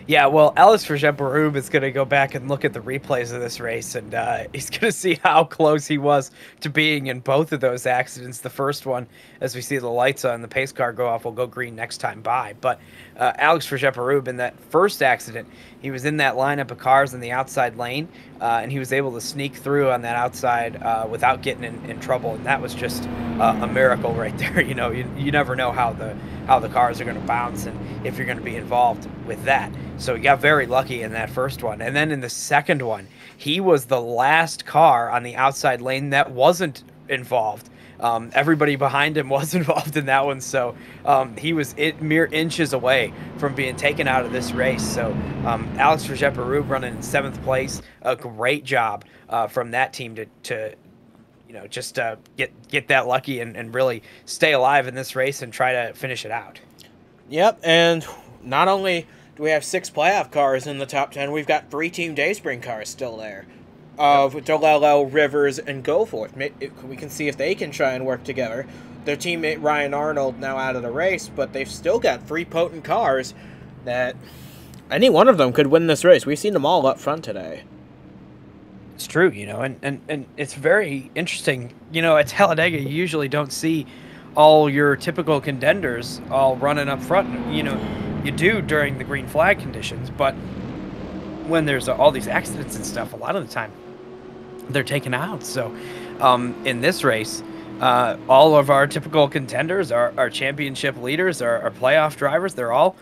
Yeah, well, Alex Vergette-Barube is going to go back and look at the replays of this race, and he's going to see how close he was to being in both of those accidents. The first one, as we see the lights on the pace car go off, will go green next time by. But Alex Vergette-Barube, in that first accident, he was in that lineup of cars in the outside lane, and he was able to sneak through on that outside without getting in trouble, and that was just a miracle right there. You know, you never know how the cars are going to bounce and if you're going to be involved with that. So he got very lucky in that first one. And then in the second one, he was the last car on the outside lane that wasn't involved. Everybody behind him was involved in that one. So he was mere inches away from being taken out of this race. So Alex Vergette-Barube running in 7th place. A great job from that team to you know, just get that lucky and really stay alive in this race and try to finish it out. Yep, and not only do we have 6 playoff cars in the top 10, we've got 3 Team Dayspring cars still there. With DeLello, Rivers, and Goforth. We can see if they can try and work together. their teammate Ryan Arnold now out of the race, but they've still got 3 potent cars that any one of them could win this race. We've seen them all up front today. It's true, you know, and it's very interesting. You know, at Talladega, you usually don't see all your typical contenders all running up front. You know, you do during the green flag conditions, but when there's all these accidents and stuff, a lot of the time they're taken out. So in this race, all of our typical contenders, our championship leaders, our playoff drivers, they're all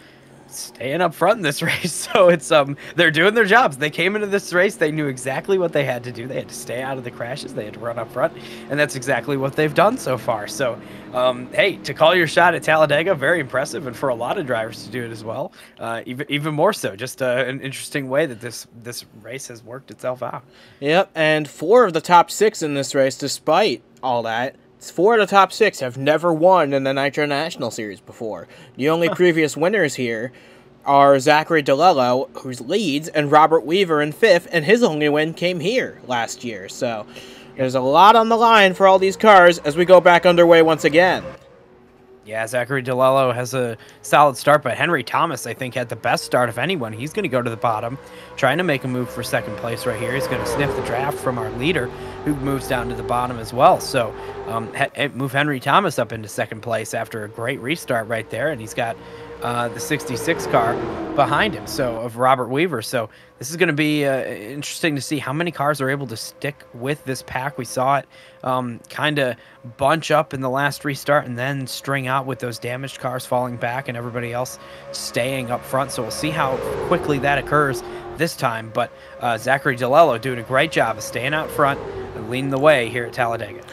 staying up front in this race. So it's they're doing their jobs. They came into this race, they knew exactly what they had to do. They had to stay out of the crashes, they had to run up front, and that's exactly what they've done so far. So hey, to call your shot at Talladega, very impressive, and for a lot of drivers to do it as well, even more so. Just an interesting way that this race has worked itself out. Yep, and 4 of the top 6 in this race, despite all that, 4 of the top 6 have never won in the Nitro National Series before. The only previous winners here are Zachary DeLello, who leads, and Robert Weaver in 5th, and his only win came here last year. So there's a lot on the line for all these cars as we go back underway once again. Yeah, Zachary DeLello has a solid start, but Henry Thomas, I think, had the best start of anyone. He's going to go to the bottom, trying to make a move for 2nd place right here. He's going to sniff the draft from our leader, who moves down to the bottom as well. So move Henry Thomas up into 2nd place after a great restart right there, and he's got the 66 car behind him, so of Robert Weaver. So this is going to be interesting to see how many cars are able to stick with this pack. We saw it kind of bunch up in the last restart and then string out with those damaged cars falling back and everybody else staying up front. So we'll see how quickly that occurs this time. But Zachary DeLello doing a great job of staying out front and leading the way here at Talladega.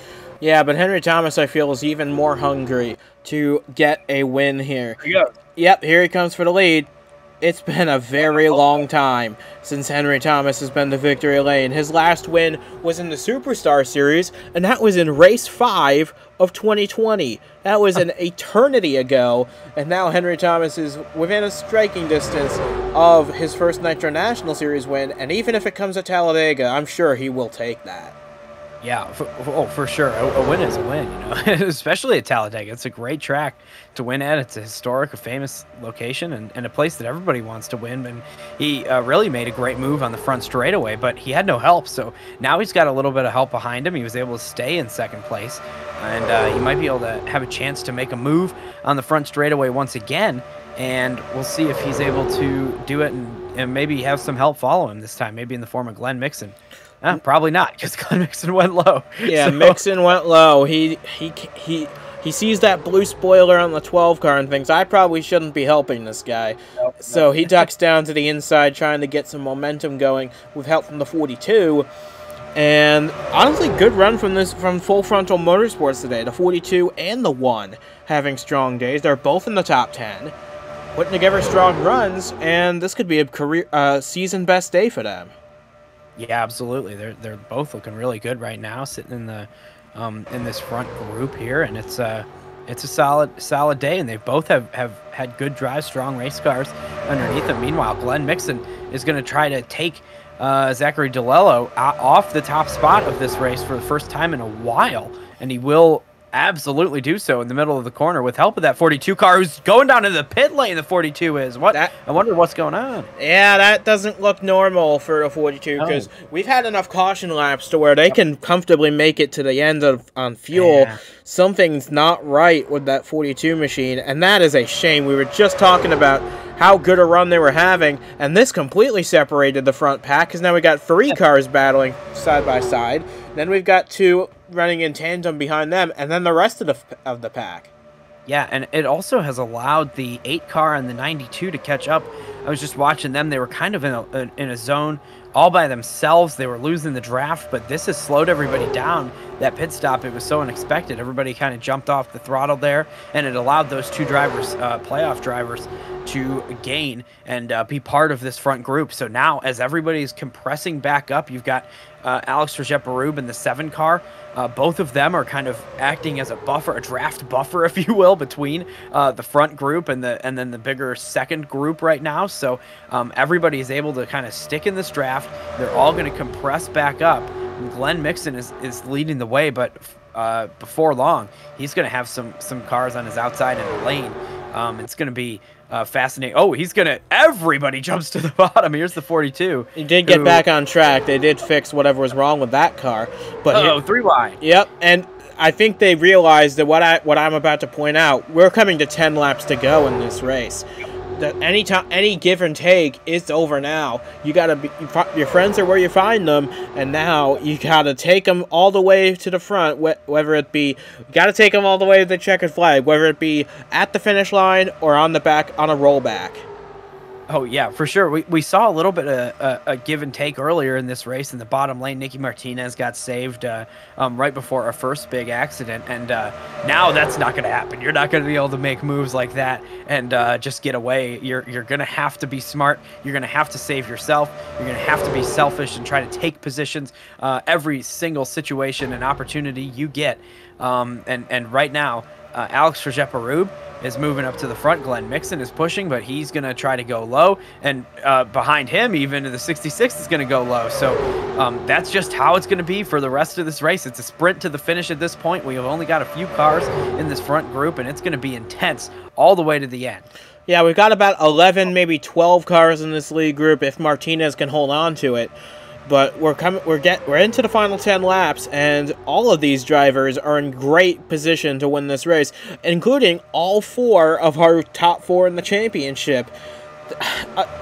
Yeah, but Henry Thomas, I feel, is even more hungry to get a win here. Yep, here he comes for the lead. It's been a very long time since Henry Thomas has been to victory lane. His last win was in the Superstar Series, and that was in race 5 of 2020. That was an eternity ago, and now Henry Thomas is within a striking distance of his first Nitro National Series win, and even if it comes at Talladega, I'm sure he will take that. Yeah, for sure. A win is a win, you know, especially at Talladega. It's a great track to win at. It's a historic, a famous location, and a place that everybody wants to win. And he really made a great move on the front straightaway, but he had no help. So now he's got a little bit of help behind him. He was able to stay in 2nd place, and he might be able to have a chance to make a move on the front straightaway once again. And we'll see if he's able to do it and maybe have some help follow him this time, maybe in the form of Glenn Mixon. Probably not, because Glenn Mixon went low. Yeah, so. Mixon went low. He sees that blue spoiler on the 12 car and thinks, I probably shouldn't be helping this guy. Nope, so he ducks down to the inside, trying to get some momentum going with help from the 42. And honestly, good run from Full Frontal Motorsports today. The 42 and the 1 having strong days. They're both in the top 10, putting together strong runs, and this could be a career season best day for them. Yeah, absolutely. They're both looking really good right now, sitting in the in this front group here, and it's a solid day, and they both have had good drives, strong race cars underneath them. Meanwhile, Glenn Mixon is going to try to take Zachary DeLello off the top spot of this race for the first time in a while, and he will absolutely do so in the middle of the corner with help of that 42 car who's going down to the pit lane. The 42 is I wonder what's going on. Yeah, that doesn't look normal for a 42 because we've had enough caution laps to where they can comfortably make it to the end on fuel. Yeah. Something's not right with that 42 machine, and that is a shame. We were just talking about how good a run they were having, and this completely separated the front pack because now we got 3 cars battling side by side. Then we've got 2 running in tandem behind them, and then the rest of the pack. Yeah, and it also has allowed the 8 car and the 92 to catch up. I was just watching them. They were kind of in a zone all by themselves. They were losing the draft, but this has slowed everybody down. That pit stop, it was so unexpected. Everybody kind of jumped off the throttle there, and it allowed those 2 drivers, playoff drivers, to gain and be part of this front group. So now, as everybody's compressing back up, you've got Alex Rajep-Arub in the 7 car. Both of them are kind of acting as a buffer, a draft buffer, if you will, between the front group and then the bigger second group right now. So everybody is able to kind of stick in this draft. They're all going to compress back up. Glenn Mixon is leading the way, but before long, he's going to have some cars on his outside in the lane. It's going to be fascinating. Oh, everybody jumps to the bottom. Here's the 42. He did get back on track. They did fix whatever was wrong with that car. But 3 wide. Yep, and I think they realized that what I'm about to point out, we're coming to 10 laps to go in this race. That any give and take is over now. You gotta be, your friends are where you find them, and now you gotta take them all the way to the front. Whether it be, you gotta take them all the way to the checkered flag, whether it be at the finish line or on the back on a rollback. Oh, yeah, for sure. We saw a little bit of a give and take earlier in this race in the bottom lane. Nicky Martinez got saved right before our first big accident, and now that's not going to happen. You're not going to be able to make moves like that and just get away. You're going to have to be smart. You're going to have to save yourself. You're going to have to be selfish and try to take positions every single situation and opportunity you get. And right now, Alex Regeparub is moving up to the front. Glenn Mixon is pushing, but he's going to try to go low. And behind him, even the 66 is going to go low. So that's just how it's going to be for the rest of this race. It's a sprint to the finish at this point. We have only got a few cars in this front group, and it's going to be intense all the way to the end. Yeah, we've got about 11, maybe 12 cars in this lead group if Martinez can hold on to it. But we're into the final 10 laps, and all of these drivers are in great position to win this race, including all 4 of our top 4 in the championship.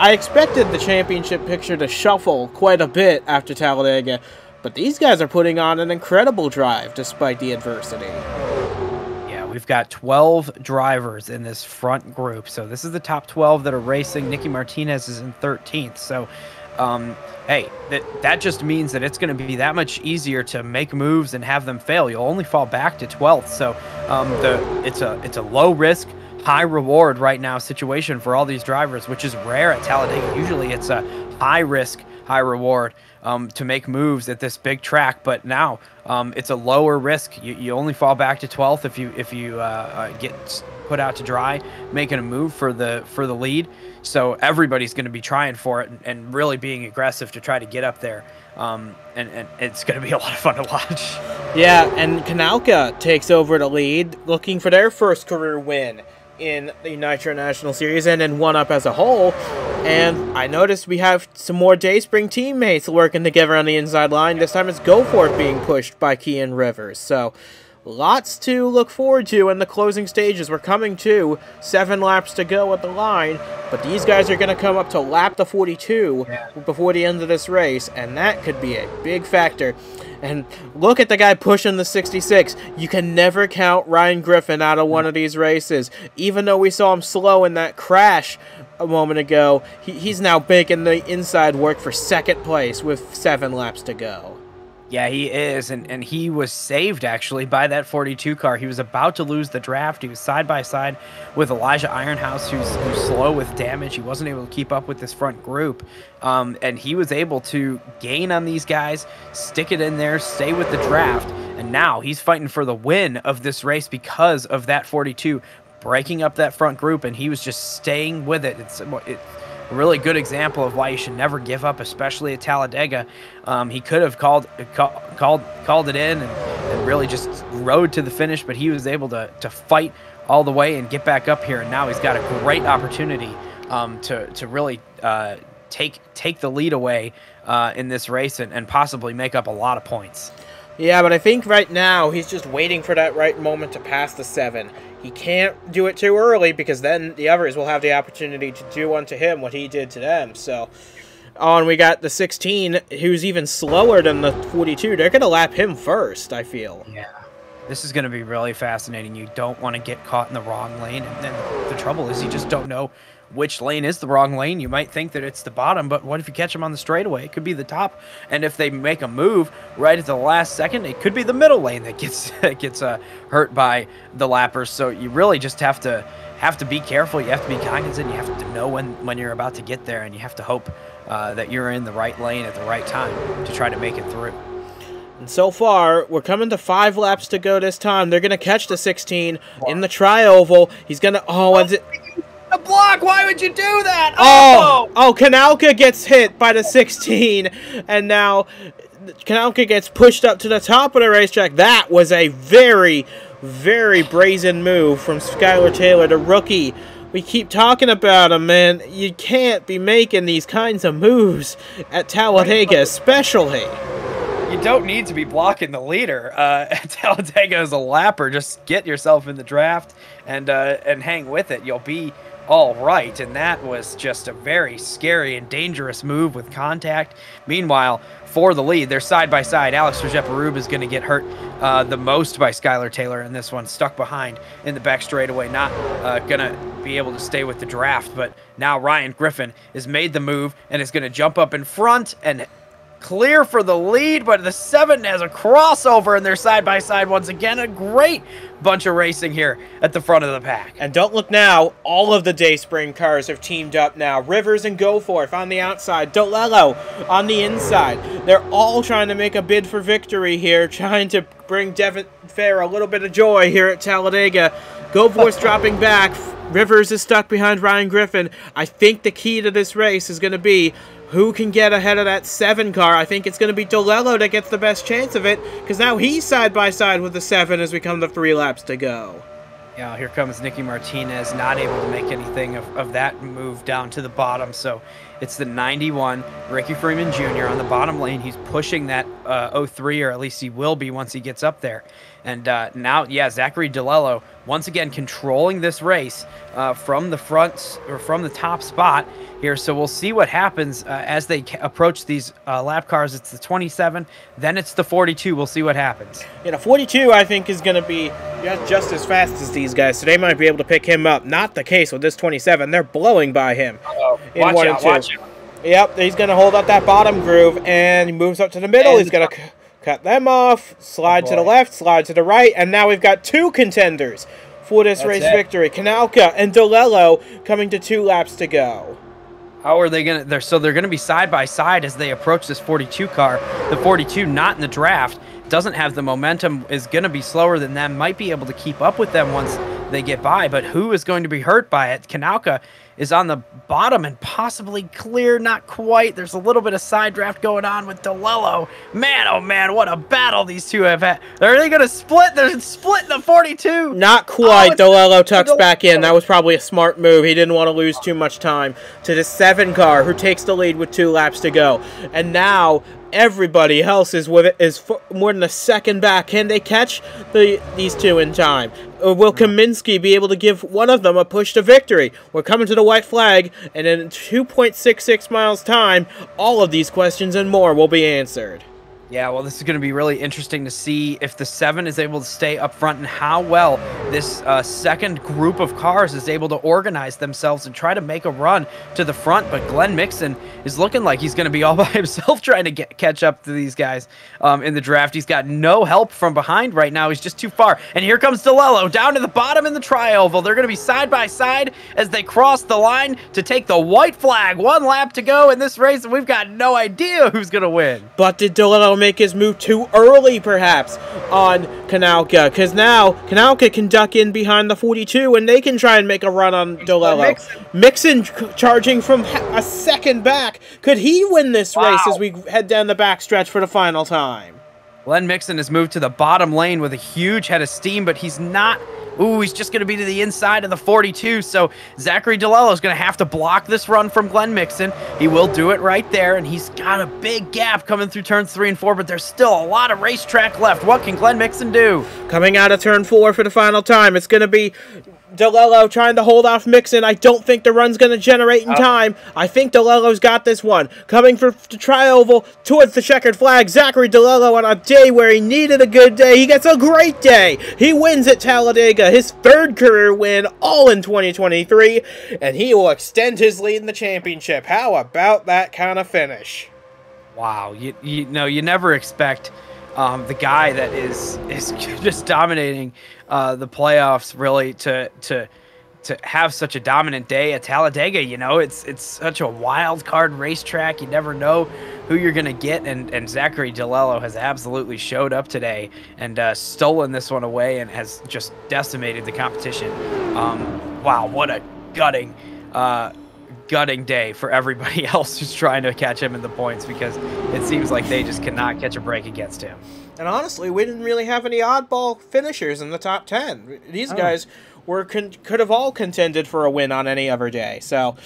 I expected the championship picture to shuffle quite a bit after Talladega, but these guys are putting on an incredible drive despite the adversity. Yeah, we've got 12 drivers in this front group, so this is the top 12 that are racing. Nicky Martinez is in 13th, so hey, that just means that it's going to be that much easier to make moves and have them fail. You'll only fall back to 12th, so it's a low risk, high reward right now situation for all these drivers, which is rare at Talladega. Usually it's a high risk, high reward to make moves at this big track, but now it's a lower risk. You only fall back to 12th if you get put out to dry, making a move for the lead. So everybody's going to be trying for it and really being aggressive to try to get up there. And it's going to be a lot of fun to watch. Yeah, and Kanalka takes over the lead, looking for their first career win in the Nitro National Series and in 1UP as a whole. And I noticed we have some more Dayspring teammates working together on the inside line. This time it's Go For It being pushed by Kian Rivers. So lots to look forward to in the closing stages. We're coming to 7 laps to go at the line, but these guys are going to come up to lap the 42 before the end of this race, and that could be a big factor. And look at the guy pushing the 66. You can never count Ryan Griffin out of one of these races. Even though we saw him slow in that crash a moment ago, he's now making the inside work for second place with 7 laps to go. Yeah, he is, and he was saved, actually, by that 42 car. He was about to lose the draft. He was side-by-side with Elijah Ironhouse, who's slow with damage. He wasn't able to keep up with this front group, and he was able to gain on these guys, stick it in there, stay with the draft, and now he's fighting for the win of this race because of that 42 breaking up that front group, and he was just staying with it. It's a really good example of why you should never give up, especially at Talladega. He could have called it in and really just rode to the finish, but he was able to fight all the way and get back up here. And now he's got a great opportunity to really take the lead away in this race and possibly make up a lot of points. Yeah, but I think right now he's just waiting for that right moment to pass the 7. He can't do it too early because then the others will have the opportunity to do unto him what he did to them. So, and we got the 16, who's even slower than the 42. They're going to lap him first, I feel. Yeah. This is going to be really fascinating. You don't want to get caught in the wrong lane. And then the trouble is you just don't know which lane is the wrong lane. You might think that it's the bottom, but what if you catch them on the straightaway? It could be the top. And if they make a move right at the last second, it could be the middle lane that gets hurt by the lappers. So you really just have to be careful. You have to be cognizant. You have to know when you're about to get there, and you have to hope that you're in the right lane at the right time to try to make it through. And so far, we're coming to 5 laps to go this time. They're going to catch the 16 in the tri-oval. He's going to... Oh, is it... block. Why would you do that? Oh, Kanalka gets hit by the 16, and now Kanalka gets pushed up to the top of the racetrack. That was a very, very brazen move from Skylar Taylor, the rookie. We keep talking about him, man. You can't be making these kinds of moves at Talladega, especially. You don't need to be blocking the leader at Talladega as a lapper. Just get yourself in the draft and hang with it. You'll be all right. And that was just a very scary and dangerous move with contact. Meanwhile, for the lead, they're side by side. Alex Regeparube is going to get hurt the most by Skylar Taylor in this one, stuck behind in the back straightaway, not going to be able to stay with the draft. But now Ryan Griffin has made the move and is going to jump up in front and clear for the lead, but the 7 has a crossover and they're side by side once again. A great bunch of racing here at the front of the pack. And don't look now, all of the Dayspring cars have teamed up now. Rivers and Goforth on the outside, Dolello on the inside. They're all trying to make a bid for victory here, trying to bring Devin Fair a little bit of joy here at Talladega. Goforth's dropping back. Rivers is stuck behind Ryan Griffin. I think the key to this race is going to be who can get ahead of that 7 car. I think it's going to be Dolello that gets the best chance of it, because now he's side by side with the 7 as we come to 3 laps to go. Yeah, here comes Nicky Martinez, not able to make anything of that move down to the bottom. So it's the 91, Ricky Freeman Jr. on the bottom lane. He's pushing that 03, or at least he will be once he gets up there. And now, yeah, Zachary Dolello once again controlling this race from the front, or from the top spot here. So we'll see what happens as they approach these lap cars. It's the 27, then it's the 42. We'll see what happens. Yeah, the 42, I think, is going to be just as fast as these guys, so they might be able to pick him up. Not the case with this 27. They're blowing by him. Watch out, watch out. Yep, he's going to hold up that bottom groove, and he moves up to the middle. He's going to cut them off, slide to the left, slide to the right, and now we've got 2 contenders for this race victory. Kanalka and Dolello coming to 2 laps to go. How are they going to... So they're going to be side by side as they approach this 42 car. The 42 not in the draft, doesn't have the momentum, is going to be slower than them, might be able to keep up with them once they get by, but who is going to be hurt by it? Kanalka is on the bottom and possibly clear, not quite. There's a little bit of side draft going on with Dolello. Man, oh man, what a battle these two have had. Are they going to split? They're splitting the 42. Not quite. Dolello tucks back in. That was probably a smart move. He didn't want to lose too much time to the 7 car, who takes the lead with 2 laps to go. And now everybody else is with it, is more than a second back. Can they catch these 2 in time? Or will Kaminsky be able to give one of them a push to victory? We're coming to the white flag, and in 2.66 miles time, all of these questions and more will be answered. Yeah, well, this is going to be really interesting to see if the 7 is able to stay up front and how well this second group of cars is able to organize themselves and try to make a run to the front. But Glenn Mixon is looking like he's going to be all by himself trying to catch up to these guys in the draft. He's got no help from behind right now. He's just too far. And here comes Dolello down to the bottom in the tri-oval. They're going to be side by side as they cross the line to take the white flag. 1 lap to go in this race, and we've got no idea who's going to win. But did Dolello make his move too early, perhaps, on Kanalka? Because now Kanalka can duck in behind the 42, and they can try and make a run on Dolello. Mixon charging from a second back. Could he win this race as we head down the backstretch for the final time? Glenn Mixon has moved to the bottom lane with a huge head of steam, but he's not... Ooh, he's just going to be to the inside of the 42, so Zachary Dolello is going to have to block this run from Glenn Mixon. He will do it right there, and he's got a big gap coming through turns 3 and 4, but there's still a lot of racetrack left. What can Glenn Mixon do? Coming out of turn 4 for the final time, it's going to be Dolello trying to hold off Mixon. I don't think the run's going to generate in time. I think Dolello's got this one. Coming for the tri-oval towards the checkered flag, Zachary Dolello on a day where he needed a good day. He gets a great day. He wins at Talladega, his 3rd career win, all in 2023, and he will extend his lead in the championship. How about that kind of finish? Wow, you know, you never expect the guy that is just dominating the playoffs really to have such a dominant day at Talladega. You know, it's such a wild card racetrack. You never know who you're gonna get, and Zachary Dolello has absolutely showed up today and stolen this one away and has just decimated the competition. Wow, what a gutting gutting day for everybody else who's trying to catch him in the points, because it seems like they just cannot catch a break against him. And honestly, we didn't really have any oddball finishers in the top 10. These guys were could have all contended for a win on any other day. So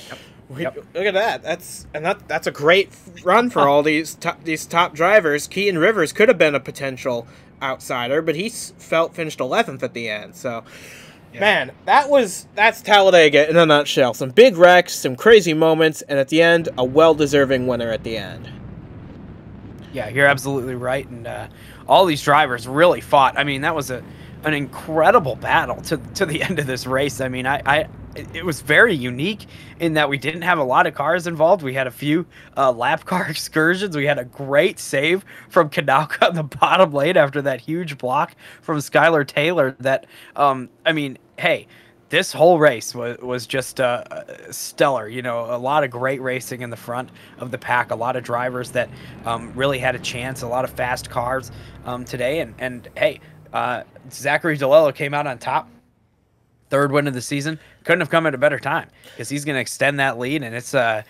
look at that. That's a great run for all these top drivers. Keaton Rivers could have been a potential outsider, but he finished 11th at the end. So man, that's Talladega in a nutshell. Some big wrecks, some crazy moments, and at the end, a well-deserving winner at the end. Yeah, you're absolutely right, and all these drivers really fought. I mean, that was an incredible battle to the end of this race. I mean, it was very unique in that we didn't have a lot of cars involved. We had a few lap car excursions. We had a great save from Kanauka on the bottom lane after that huge block from Skylar Taylor. That, I mean, hey, this whole race was just stellar. You know, a lot of great racing in the front of the pack. A lot of drivers that really had a chance. A lot of fast cars today. And hey, Zachary DeLello came out on top. Third win of the season. Couldn't have come at a better time, because he's going to extend that lead. And it's hey,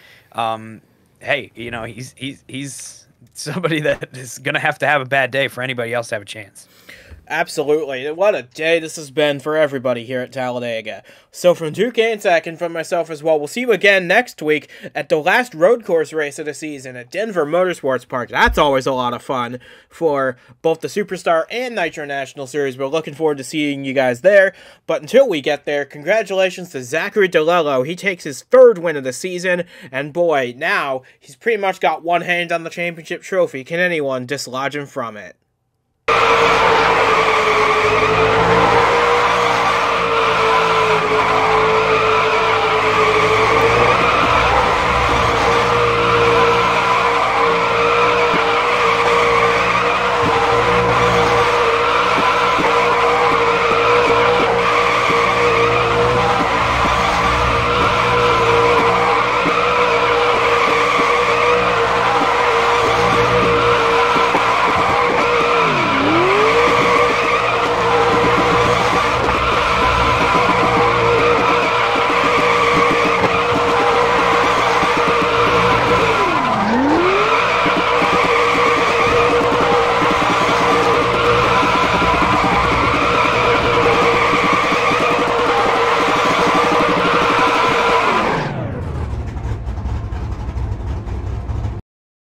you know, he's somebody that is going to have a bad day for anybody else to have a chance. Absolutely. What a day this has been for everybody here at Talladega. So from Duke and Zach, and from myself as well, we'll see you again next week at the last road course race of the season at Denver Motorsports Park. That's always a lot of fun for both the Superstar and Nitro National Series. We're looking forward to seeing you guys there. But until we get there, congratulations to Zachary DeLello. He takes his third win of the season, and boy, now he's pretty much got one hand on the championship trophy. Can anyone dislodge him from it?